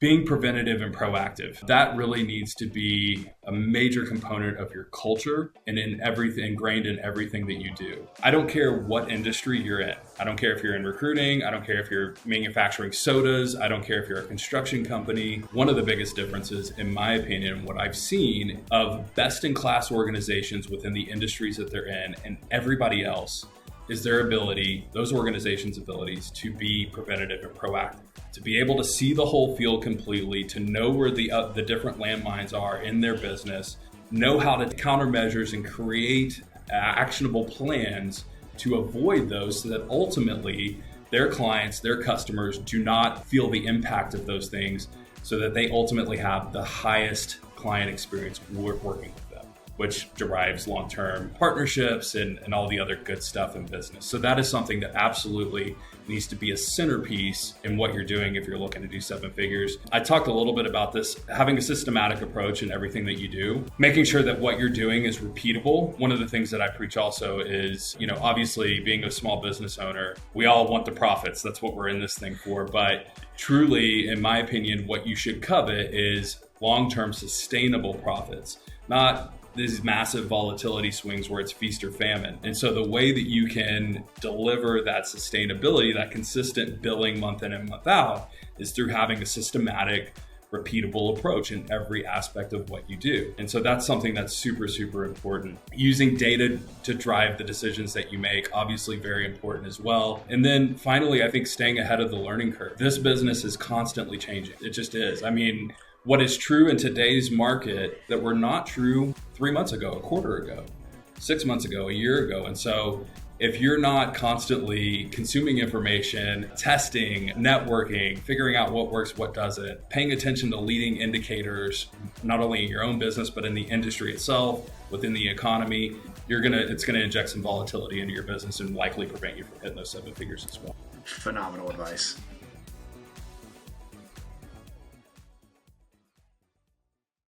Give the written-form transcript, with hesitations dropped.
Being preventative and proactive, that really needs to be a major component of your culture and in everything, ingrained in everything that you do. I don't care what industry you're in. I don't care if you're in recruiting. I don't care if you're manufacturing sodas. I don't care if you're a construction company. One of the biggest differences, in my opinion, what I've seen of best-in-class organizations within the industries that they're in and everybody else is their ability, those organizations' abilities to be preventative and proactive, to be able to see the whole field completely, to know where the different landmines are in their business, know how to countermeasures and create actionable plans to avoid those so that ultimately their clients, their customers do not feel the impact of those things so that they ultimately have the highest client experience working with them, which derives long-term partnerships and all the other good stuff in business. So that is something that absolutely needs to be a centerpiece in what you're doing if you're looking to do seven figures. I talked a little bit about this, having a systematic approach in everything that you do, making sure that what you're doing is repeatable. One of the things that I preach also is, obviously being a small business owner, we all want the profits. That's what we're in this thing for. But truly, in my opinion, what you should covet is long-term sustainable profits, not these massive volatility swings where it's feast or famine. And so the way that you can deliver that sustainability, that consistent billing month in and month out, is through having a systematic, repeatable approach in every aspect of what you do. And so that's something that's super, super important. Using data to drive the decisions that you make, obviously very important as well. And then finally, I think staying ahead of the learning curve. This business is constantly changing. It just is. I mean, what is true in today's market that were not true 3 months ago, a quarter ago, 6 months ago, a year ago. And so if you're not constantly consuming information, testing, networking, figuring out what works, what doesn't, paying attention to leading indicators, not only in your own business, but in the industry itself, within the economy, it's gonna inject some volatility into your business and likely prevent you from hitting those seven figures as well. Phenomenal advice.